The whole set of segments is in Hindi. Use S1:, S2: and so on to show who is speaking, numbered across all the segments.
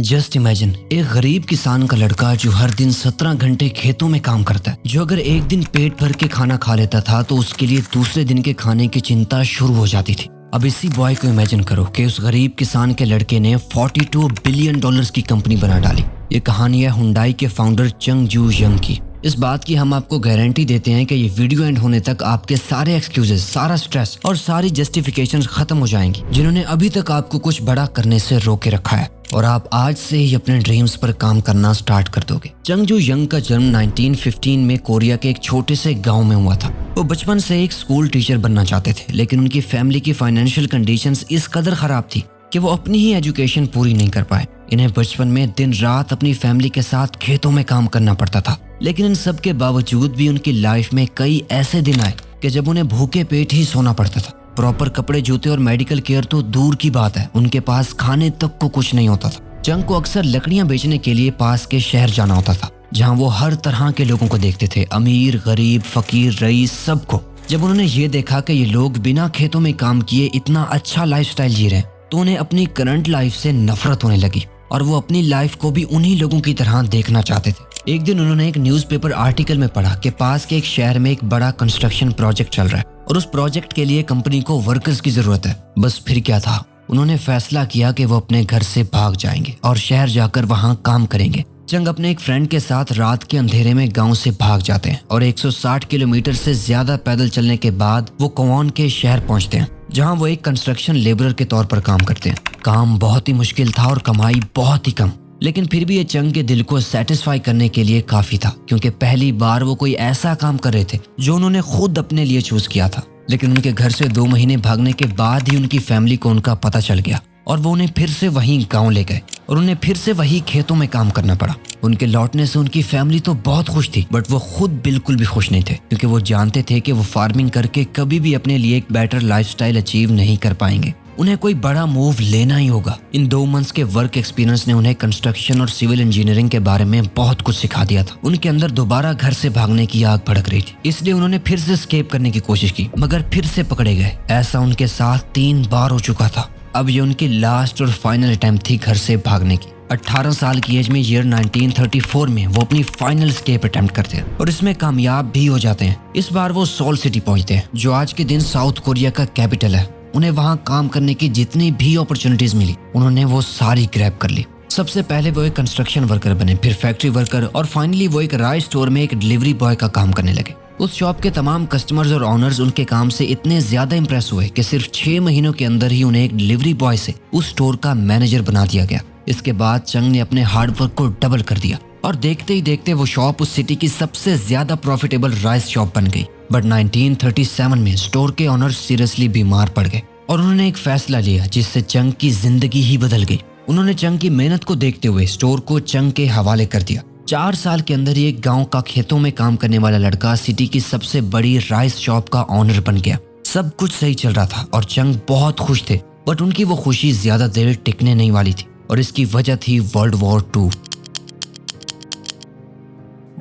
S1: जस्ट इमेजिन एक गरीब किसान का लड़का जो हर दिन 17 घंटे खेतों में काम करता है, जो अगर एक दिन पेट भर के खाना खा लेता था तो उसके लिए दूसरे दिन के खाने की चिंता शुरू हो जाती थी। अब इसी बॉय को इमेजिन करो कि उस गरीब किसान के लड़के ने 42 बिलियन डॉलर्स की कंपनी बना डाली। ये कहानी है हुंडई के फाउंडर चंग जू यंग की। इस बात की हम आपको गारंटी देते हैं कि ये वीडियो एंड होने तक आपके सारे एक्सक्यूजेस, सारा स्ट्रेस और सारी जस्टिफिकेशन खत्म हो जाएंगी जिन्होंने अभी तक आपको कुछ बड़ा करने से रोके रखा है, और आप आज से ही अपने ड्रीम्स पर काम करना स्टार्ट कर दोगे। चंग जू यंग का जन्म 1915 में कोरिया के एक छोटे से गांव में हुआ था। वो बचपन से एक स्कूल टीचर बनना चाहते थे, लेकिन उनकी फैमिली की फाइनेंशियल कंडीशंस इस कदर खराब थी कि वो अपनी ही एजुकेशन पूरी नहीं कर पाए। इन्हें बचपन में दिन रात अपनी फैमिली के साथ खेतों में काम करना पड़ता था, लेकिन इन सब के बावजूद भी उनकी लाइफ में कई ऐसे दिन आए कि जब उन्हें भूखे पेट ही सोना पड़ता था। प्रॉपर कपड़े, जूते और मेडिकल केयर तो दूर की बात है, उनके पास खाने तक को कुछ नहीं होता था। चंग को अक्सर लकड़ियां बेचने के लिए पास के शहर जाना होता था, जहां वो हर तरह के लोगों को देखते थे, अमीर, गरीब, फकीर, रईस, सबको। जब उन्होंने ये देखा कि ये लोग बिना खेतों में काम किए इतना अच्छा लाइफस्टाइल जी रहे हैं, तो उन्हें अपनी करंट लाइफ से नफरत होने लगी और वो अपनी लाइफ को भी उन्हीं लोगों की तरह देखना चाहते थे। एक दिन उन्होंने एक न्यूज़पेपर आर्टिकल में पढ़ा कि पास के एक शहर में एक बड़ा कंस्ट्रक्शन प्रोजेक्ट चल रहा है और उस प्रोजेक्ट के लिए कंपनी को वर्कर्स की जरूरत है। बस फिर क्या था, उन्होंने फैसला किया कि वो अपने घर से भाग जाएंगे और शहर जाकर वहां काम करेंगे। चंग अपने एक फ्रेंड के साथ रात के अंधेरे में गांव से भाग जाते हैं और 160 किलोमीटर से ज्यादा पैदल चलने के बाद वो कोवॉन के शहर पहुंचते हैं, जहां वो एक कंस्ट्रक्शन लेबरर के तौर पर काम करते हैं। काम बहुत ही मुश्किल था और कमाई बहुत ही कम, लेकिन फिर भी ये चंग के दिल को सेटिस्फाई करने के लिए काफी था, क्योंकि पहली बार वो कोई ऐसा काम कर रहे थे जो उन्होंने खुद अपने लिए चूज किया था। लेकिन उनके घर से 2 महीने भागने के बाद ही उनकी फैमिली को उनका पता चल गया और वो उन्हें फिर से वहीं गांव ले गए और उन्हें फिर से वही खेतों में काम करना पड़ा। उनके लौटने से उनकी फैमिली तो बहुत खुश थी, बट वो खुद बिल्कुल भी खुश नहीं थे, क्योंकि वो जानते थे कि वो फार्मिंग करके कभी भी अपने लिए एक बेटर लाइफस्टाइल अचीव नहीं कर पाएंगे। उन्हें कोई बड़ा मूव लेना ही होगा। इन 2 मंथ्स के वर्क एक्सपीरियंस ने उन्हें कंस्ट्रक्शन और सिविल इंजीनियरिंग के बारे में बहुत कुछ सिखा दिया था। उनके अंदर दोबारा घर से भागने की आग भड़क रही थी, इसलिए उन्होंने फिर से एस्केप करने की कोशिश की, मगर फिर से पकड़े गए। ऐसा उनके साथ 3 बार हो चुका था। अब ये उनकी लास्ट और फाइनल अटेम्प्ट थी घर से भागने की। 18 साल की एज में ईयर 1934 में वो अपनी फाइनल एस्केप अटेम्प्ट करते हैं और इसमें कामयाब भी हो जाते हैं। इस बार वो सोल सिटी पहुंचते हैं, जो आज के दिन साउथ कोरिया का कैपिटल है। उन्हें वहां काम करने की जितनी भी अपॉर्चुनिटीज मिली, उन्होंने वो सारी ग्रैब कर ली। सबसे पहले वो एक कंस्ट्रक्शन वर्कर बने, फिर फैक्ट्री वर्कर और फाइनली वो एक राइस स्टोर में एक डिलीवरी बॉय का काम करने लगे। उस शॉप के तमाम कस्टमर्स और ऑनर्स उनके काम से इतने ज्यादा इंप्रेस हुए कि सिर्फ 6 महीनों के अंदर ही उन्हें एक डिलीवरी बॉय से उस स्टोर का मैनेजर बना दिया गया। इसके बाद चंग ने अपने हार्डवर्क को डबल कर दिया और देखते ही देखते वो शॉप उस सिटी की सबसे ज्यादा प्रॉफिटेबल राइस शॉप बन गई। बट 1937 में स्टोर के ऑनर सीरियसली बीमार पड़ गए और उन्होंने एक फैसला लिया जिससे चंग की जिंदगी ही बदल गई। उन्होंने चंग की मेहनत को देखते हुए स्टोर को चंग के हवाले कर दिया। 4 साल के अंदर ही एक गांव का खेतों में काम करने वाला लड़का सिटी की सबसे बड़ी राइस शॉप का ऑनर बन गया। सब कुछ सही चल रहा था और चंग बहुत खुश थे, बट उनकी वो खुशी ज्यादा देर टिकने नहीं वाली थी और इसकी वजह थी वर्ल्ड वॉर 2।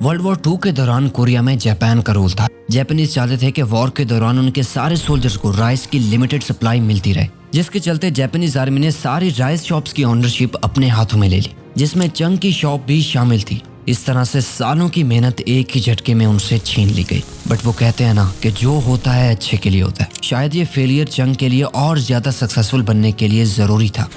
S1: वर्ल्ड वॉर 2 के दौरान कोरिया में जापान का रोल था। जापानीज चाहते थे कि वॉर के दौरान उनके सारे सोल्जर्स को राइस की लिमिटेड सप्लाई मिलती रहे, जिसके चलते जापानीज आर्मी ने सारी राइस शॉप्स की ओनरशिप अपने हाथों में ले ली, जिसमें चंग की शॉप भी शामिल थी। इस तरह से सालों की मेहनत एक ही झटके में उनसे छीन ली गई। बट वो कहते हैं ना कि जो होता है अच्छे के लिए होता है। शायद ये फेलियर चंग के लिए और ज्यादा सक्सेसफुल बनने के लिए जरूरी था।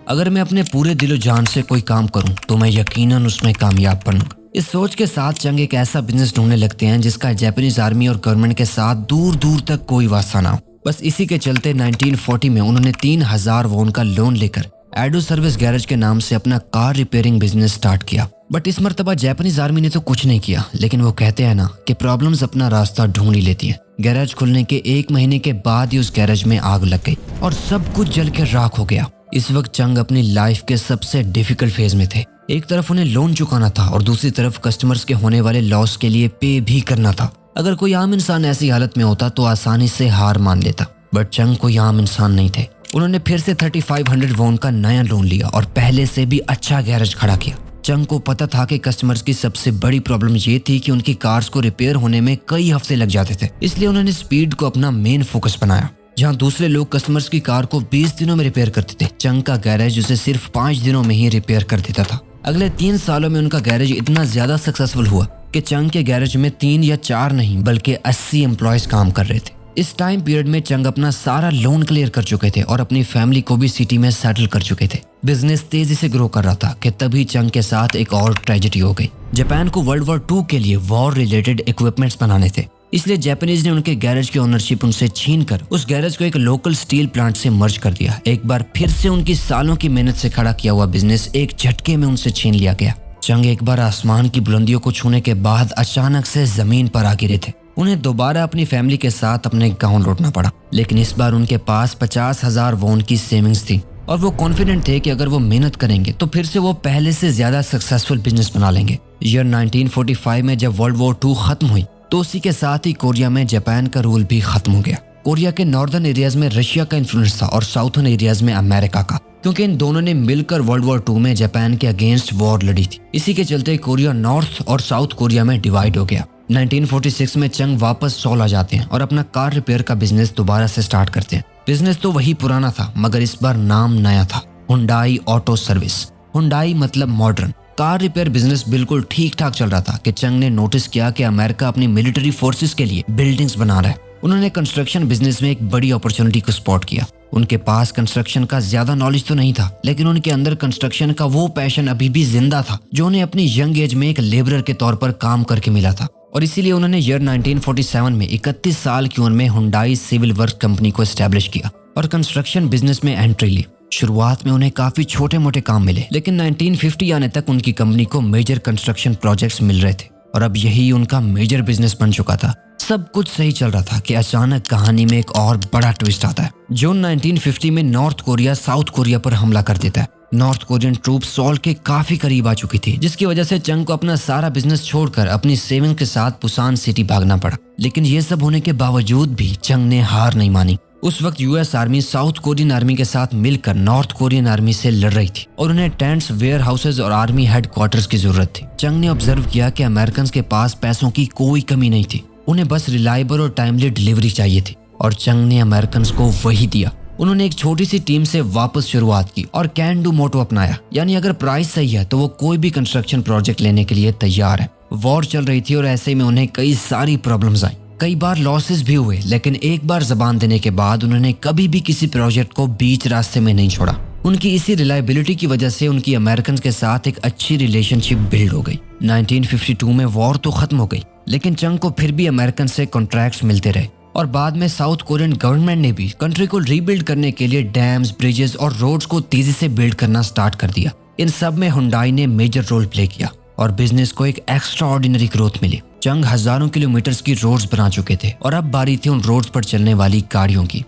S1: अगर मैं अपने पूरे दिलो जान से कोई काम करूं तो मैं यकीनन उसमें कामयाब बनूंगा। इस सोच के साथ चंग एक ऐसा बिजनेस ढूंढने लगते हैं जिसका जापानीज आर्मी और गवर्नमेंट के साथ दूर दूर तक कोई वास्ता ना हो। बस इसी के चलते 1940 में उन्होंने 3000 वॉन का लोन लेकर एडो सर्विस गैरेज के नाम से अपना कार रिपेयरिंग बिजनेस स्टार्ट किया। बट इस मर्तबा जापानीज आर्मी ने तो कुछ नहीं किया, लेकिन वो कहते हैं ना कि प्रॉब्लम्स अपना रास्ता ढूंढ ही लेती है। गैरेज खुलने के 1 महीने के बाद ही उस गैरेज में आग लग गई और सब कुछ जल के राख हो गया। इस वक्त चंग अपनी लाइफ के सबसे डिफिकल्ट फेज में थे। एक तरफ उन्हें लोन चुकाना था और दूसरी तरफ कस्टमर्स के होने वाले लॉस के लिए पे भी करना था। अगर कोई आम इंसान ऐसी हालत में होता तो आसानी से हार मान लेता, बट चंग कोई आम इंसान नहीं थे। उन्होंने फिर से 3500 वॉन का नया लोन लिया और पहले से भी अच्छा गैरेज खड़ा किया। चंग को पता था कि कस्टमर्स की सबसे बड़ी प्रॉब्लम ये थी कि उनकी कार्स को रिपेयर होने में कई हफ्ते लग जाते थे, इसलिए उन्होंने स्पीड को अपना मेन फोकस बनाया। जहां दूसरे लोग कस्टमर्स की कार को 20 दिनों में रिपेयर करते थे, चंग का गैरेज उसे सिर्फ 5 दिनों में ही रिपेयर कर देता था। अगले 3 सालों में उनका गैरेज इतना ज्यादा सक्सेसफुल हुआ कि चंग के गैरेज में 3 या 4 नहीं बल्कि 80 एम्प्लॉयज काम कर रहे थे। इस टाइम पीरियड में चंग अपना सारा लोन क्लियर कर चुके थे और अपनी फैमिली को भी सिटी में सेटल कर चुके थे। बिजनेस तेजी से ग्रो कर रहा था कि तभी चंग के साथ एक और ट्रेजेडी हो गई। जापान को वर्ल्ड वॉर 2 के लिए वॉर रिलेटेड इक्विपमेंट्स बनाने थे, इसलिए जापानीज ने उनके गैरेज की ओनरशिप उनसे छीनकर उस गैरेज को एक लोकल स्टील प्लांट से मर्ज कर दिया। एक बार फिर से उनकी सालों की मेहनत से खड़ा किया हुआ बिजनेस एक झटके में उनसे छीन लिया गया। चंग एक बार आसमान की बुलंदियों को छूने के बाद अचानक से जमीन पर आ गिरे थे। उन्हें दोबारा अपनी फैमिली के साथ अपने गांव लौटना पड़ा, लेकिन इस बार उनके पास 50,000 वॉन की सेविंग्स थी और वो कॉन्फिडेंट थे कि अगर वो मेहनत करेंगे तो फिर से वो पहले से ज्यादा सक्सेसफुल बिजनेस बना लेंगे। ईयर 1945 में जब वर्ल्ड वॉर 2 खत्म हुई तो उसी के साथ ही कोरिया में जापान का रूल भी खत्म हो गया। कोरिया के नॉर्दर्न एरियाज में रशिया का इन्फ्लुएंस था और साउथर्न एरियाज में अमेरिका का, क्योंकि इन दोनों ने मिलकर वर्ल्ड वॉर 2 में जापान के अगेंस्ट वॉर लड़ी थी। इसी के चलते कोरिया नॉर्थ और साउथ कोरिया में डिवाइड हो गया। 1946 में चंग वापस सोल आ जाते हैं और अपना कार रिपेयर का बिजनेस दोबारा से स्टार्ट करते हैं। बिजनेस तो वही पुराना था मगर इस बार नाम नया था, हुंडई ऑटो सर्विस। हुंडई मतलब मॉडर्न। कार रिपेयर बिजनेस बिल्कुल ठीक ठाक चल रहा था कि चंग ने नोटिस किया कि अमेरिका अपनी मिलिट्री फोर्सेस के लिए बिल्डिंग्स बना रहा है। उन्होंने कंस्ट्रक्शन बिजनेस में एक बड़ी अपॉर्चुनिटी को स्पॉट किया। उनके पास कंस्ट्रक्शन का ज्यादा नॉलेज तो नहीं था, लेकिन उनके अंदर कंस्ट्रक्शन का वो पैशन अभी भी जिंदा था जो उन्हें अपनी यंग एज में एक लेबरर के तौर पर काम करके मिला था। और इसीलिए उन्होंने ईयर 1947 में 31 साल की उम्र में हुंडई सिविल वर्क कंपनी को एस्टेब्लिश किया और कंस्ट्रक्शन बिजनेस में एंट्री ली। शुरुआत में उन्हें काफी छोटे मोटे काम मिले, लेकिन 1950 आने तक उनकी कंपनी को मेजर कंस्ट्रक्शन प्रोजेक्ट्स मिल रहे थे और अब यही उनका मेजर बिजनेस बन चुका था। सब कुछ सही चल रहा था कि अचानक कहानी में एक और बड़ा ट्विस्ट आता है। जून 1950 में नॉर्थ कोरिया साउथ कोरिया पर हमला कर देता है। नॉर्थ कोरियन ट्रूप सोल के काफी करीब आ चुकी थी, जिसकी वजह से चंग को अपना सारा बिजनेस छोड़कर अपनी सेविंग के साथ पुसान सिटी भागना पड़ा। लेकिन ये सब होने के बावजूद भी चंग ने हार नहीं मानी। उस वक्त US army south Korean army के साथ मिलकर नॉर्थ कोरियन आर्मी से लड़ रही थी और उन्हें टेंट्स, वेयर हाउसेज और आर्मी हेडक्वार्टर्स की जरूरत थी। चंग ने ऑब्जर्व किया कि अमेरिकन के पास पैसों की कोई कमी नहीं थी, उन्हें बस रिलायबल और टाइमली डिलीवरी चाहिए थी और चंग ने अमेरिकन को वही दिया। उन्होंने एक छोटी सी टीम से वापस शुरुआत की और कैन डू मोटो अपनाया, यानी अगर प्राइस सही है तो वो कोई भी कंस्ट्रक्शन प्रोजेक्ट लेने के लिए तैयार है। वॉर चल रही थी और ऐसे में उन्हें कई सारी प्रॉब्लम्स आई, कई बार लॉसेस भी हुए, लेकिन एक बार जबान देने के बाद उन्होंने कभी भी किसी प्रोजेक्ट को बीच रास्ते में नहीं छोड़ा। उनकी इसी रिलायबिलिटी की वजह से उनकी अमेरिकन के साथ एक अच्छी रिलेशनशिप बिल्ड हो गई। 1952 में वॉर तो खत्म हो गई, लेकिन चंग को फिर भी अमेरिकन से कॉन्ट्रैक्ट्स मिलते रहे और बाद में साउथ कोरियन गवर्नमेंट ने भी कंट्री को रीबिल्ड करने के लिए डैम्स, ब्रिजेस और रोड्स को तेजी से बिल्ड करना स्टार्ट कर दिया। इन सब में हुंडई ने मेजर रोल प्ले किया और बिजनेस को एक एक्स्ट्रा ऑर्डिनरी ग्रोथ मिली। चंग हजारों किलोमीटर्स की रोड्स बना चुके थे और अब बारी थी उन रोड्स पर चलने वाली गाड़ियों की।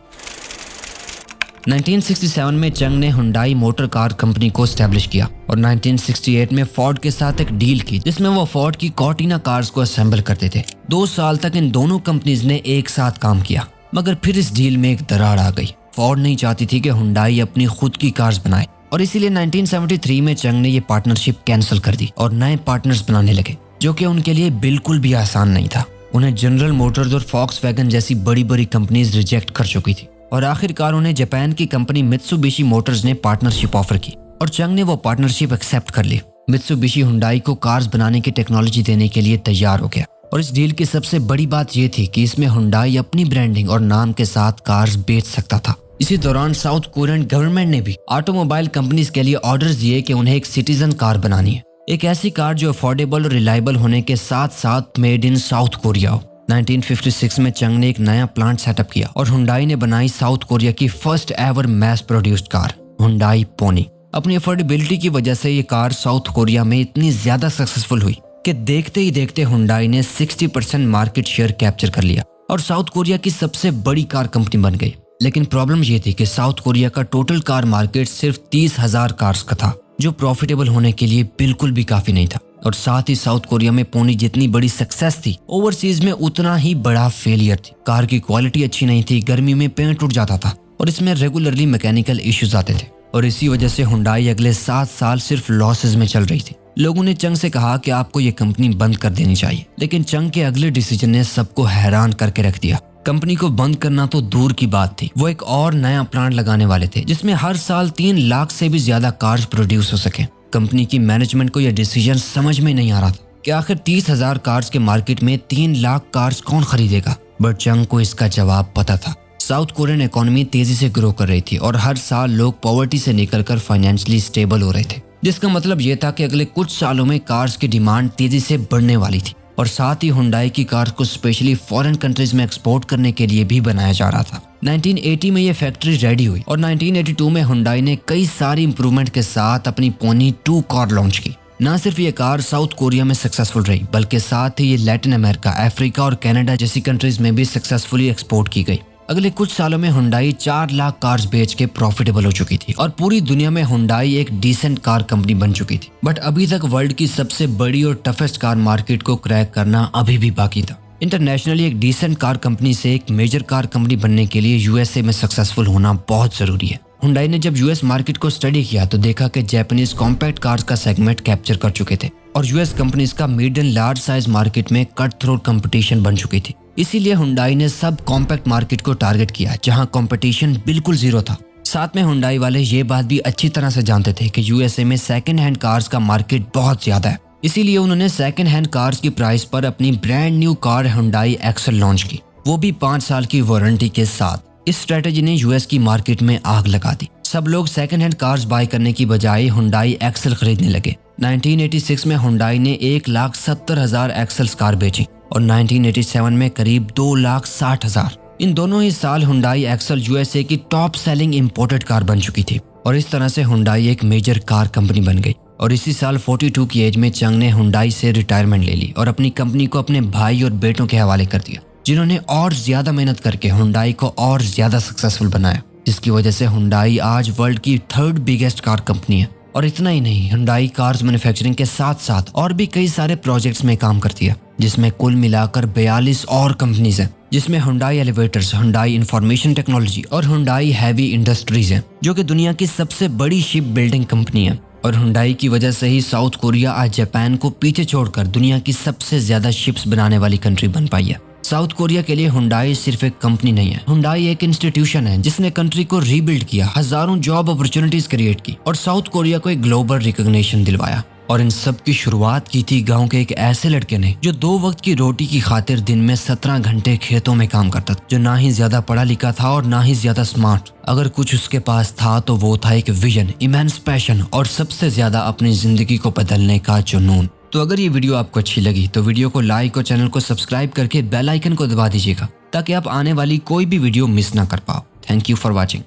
S1: 1967 में चंग ने हुंडई मोटर कार कंपनी को एस्टेब्लिश किया और 1968 में फोर्ड के साथ एक डील की जिसमें वो फोर्ड की कॉर्टिना कार्स को असेंबल करते थे। 2 साल तक इन दोनों कंपनीज ने एक साथ काम किया, मगर फिर इस डील में एक दरार आ गई। फोर्ड नहीं चाहती थी कि हुंडई अपनी खुद की कार्स बनाए और इसीलिए 1973 में चंग ने ये पार्टनरशिप कैंसिल कर दी और नए पार्टनर्स बनाने लगे, जो कि उनके लिए बिल्कुल भी आसान नहीं था। उन्हें जनरल मोटर्स और फॉक्सवैगन जैसी बड़ी बड़ी कंपनीज रिजेक्ट कर चुकी थी और आखिरकार उन्हें जापान की कंपनी मित्सुबिशी मोटर्स ने पार्टनरशिप ऑफर की और चंग ने वो पार्टनरशिप एक्सेप्ट कर ली। मित्सुबिशी हुंडई को कार्स बनाने की टेक्नोलॉजी देने के लिए तैयार हो गया और इस डील की सबसे बड़ी बात यह थी कि इसमें हुंडई अपनी ब्रांडिंग और नाम के साथ कार्स बेच सकता था। इसी दौरान साउथ कोरियन गवर्नमेंट ने भी ऑटोमोबाइल कंपनीज के लिए ऑर्डर्स दिए कि उन्हें एक सिटीजन कार बनानी है, एक ऐसी कार जो अफोर्डेबल और रिलायबल होने के साथ साथ मेड इन साउथ कोरिया हो। 1956 में चंग ने एक नया प्लांट सेटअप किया और हुंडई ने बनाई साउथ कोरिया की first ever mass produced car Hyundai Pony. अपनी अफोर्डेबिलिटी की वजह से ये कार साउथ कोरिया में इतनी ज्यादा सक्सेसफुल हुई कि देखते ही देखते हुंडई ने 60% मार्केट शेयर कैप्चर कर लिया और साउथ कोरिया की सबसे बड़ी कार कंपनी बन गई। लेकिन प्रॉब्लम ये थी कि साउथ कोरिया का टोटल कार मार्केट सिर्फ 30,000 कार्स का था, जो प्रॉफिटेबल होने के लिए बिल्कुल भी काफी नहीं था। और साथ ही साउथ कोरिया में पोनी जितनी बड़ी सक्सेस थी, ओवरसीज में उतना ही बड़ा फेलियर थी। कार की क्वालिटी अच्छी नहीं थी, गर्मी में पेंट उठ जाता था और इसमें रेगुलरली मैकेनिकल इश्यूज आते थे और इसी वजह से हुंडई अगले 7 साल सिर्फ लॉसेज में चल रही थी। लोगों ने चंग से कहा कि आपको ये कंपनी बंद कर देनी चाहिए, लेकिन चंग के अगले डिसीजन ने सबको हैरान करके रख दिया। कंपनी को बंद करना तो दूर की बात थी, वो एक और नया प्लांट लगाने वाले थे जिसमें हर साल 3 लाख से भी ज्यादा कार्स प्रोड्यूस हो सके। कंपनी की मैनेजमेंट को यह डिसीजन समझ में नहीं आ रहा था कि आखिर 30,000 कार्स के मार्केट में 3 लाख कार्स कौन खरीदेगा। बट चंग को इसका जवाब पता था। साउथ कोरियन इकोनॉमी तेजी से ग्रो कर रही थी और हर साल लोग पॉवर्टी से निकलकर फाइनेंशियली स्टेबल हो रहे थे, जिसका मतलब ये था कि अगले कुछ सालों में कार्स की डिमांड तेजी से बढ़ने वाली थी और साथ ही हुंडई की कार्स को स्पेशली फॉरेन कंट्रीज में एक्सपोर्ट करने के लिए भी बनाया जा रहा था। 1980 में ये फैक्ट्री रेडी हुई और 1982 में हुंडई ने कई सारी इंप्रूवमेंट के साथ अपनी पोनी 2 कार लॉन्च की। न सिर्फ ये कार साउथ कोरिया में सक्सेसफुल रही बल्कि साथ ही ये लैटिन अमेरिका, अफ्रीका और कनाडा जैसी कंट्रीज में भी सक्सेसफुली एक्सपोर्ट की गई। अगले कुछ सालों में हुंडई 4 लाख कार्स बेच के प्रॉफिटेबल हो चुकी थी और पूरी दुनिया में हुंडई एक डिसेंट कार कंपनी बन चुकी थी। बट अभी तक वर्ल्ड की सबसे बड़ी और टफेस्ट कार मार्केट को क्रैक करना अभी भी बाकी था। इंटरनेशनली एक डिसेंट कार कंपनी से एक मेजर कार कंपनी बनने के लिए यूएसए में सक्सेसफुल होना बहुत जरूरी है। हुंडई ने जब यूएस मार्केट को स्टडी किया तो देखा कि जापानीज कॉम्पैक्ट कार्स का सेगमेंट कैप्चर कर चुके थे और यूएस कंपनीज का mid and large size market में कट थ्रोट कंपटीशन बन चुकी थी। इसीलिए हुंडई ने सब कॉम्पैक्ट मार्केट को टारगेट किया जहां कंपटीशन बिल्कुल जीरो था। साथ में हुंडई वाले ये बात भी अच्छी तरह से जानते थे कि यूएसए में सेकंड हैंड कार्स का मार्केट बहुत ज्यादा है। इसीलिए उन्होंने सेकंड हैंड कार्स की प्राइस पर अपनी brand new car Hyundai Excel launch की, वो भी 5 साल की वारंटी के साथ। इस स्ट्रेटेजी ने यूएस की मार्केट में आग लगा दी। सब लोग सेकंड हैंड कार्स बाय करने की बजाय हुंडई एक्सेल खरीदने लगे। 1986 में हुंडई ने 1,70,000 एक्सेल्स कार बेची और 1987 में करीब 2,60,000। इन दोनों ही साल हुंडई एक्सेल यूएसए की टॉप सेलिंग इंपोर्टेड कार बन चुकी थी और इस तरह से हुंडई एक मेजर कार कंपनी बन गई। और इसी साल 42 की एज में चंग ने हुंडई से रिटायरमेंट ले ली और अपनी कंपनी को अपने भाई और बेटों के हवाले कर दिया, जिन्होंने और ज्यादा मेहनत करके हुंडई को और ज्यादा सक्सेसफुल बनाया, जिसकी वजह से हुंडई आज वर्ल्ड की 3rd बिगेस्ट कार कंपनी है। और इतना ही नहीं, हुंडई कार्स मैन्युफैक्चरिंग के साथ साथ और भी कई सारे प्रोजेक्ट्स में काम करती है, जिसमें कुल मिलाकर 42 और कंपनीज हैं, जिसमें Hyundai elevators, Hyundai information technology और हुंडई हैवी इंडस्ट्रीज हैं, जो कि दुनिया की सबसे बड़ी शिप बिल्डिंग कंपनी है। और हुंडई की वजह से ही साउथ कोरिया आज जापान को पीछे छोड़कर दुनिया की सबसे ज्यादा शिप्स बनाने वाली कंट्री बन पाई है। साउथ कोरिया के लिए हुंडई सिर्फ एक कंपनी नहीं है, हुंडई एक इंस्टीट्यूशन है जिसने कंट्री को रीबिल्ड किया, हजारों जॉब अपॉर्चुनिटीज क्रिएट की और साउथ कोरिया को एक ग्लोबल रिकॉग्निशन दिलवाया। और इन सब की शुरुआत की थी गांव के एक ऐसे लड़के ने जो 2 वक्त की रोटी की खातिर दिन में 17 घंटे खेतों में काम करता था, जो ना ही ज्यादा पढ़ा लिखा था और ना ही ज्यादा स्मार्ट। अगर कुछ उसके पास था तो वो था एक विजन, इमेंस पैशन और सबसे ज्यादा अपनी जिंदगी को बदलने का जुनून। तो अगर ये वीडियो आपको अच्छी लगी तो वीडियो को लाइक और चैनल को सब्सक्राइब करके बेल आइकन को दबा दीजिएगा ताकि आप आने वाली कोई भी वीडियो मिस ना कर पाओ। Thank you for watching.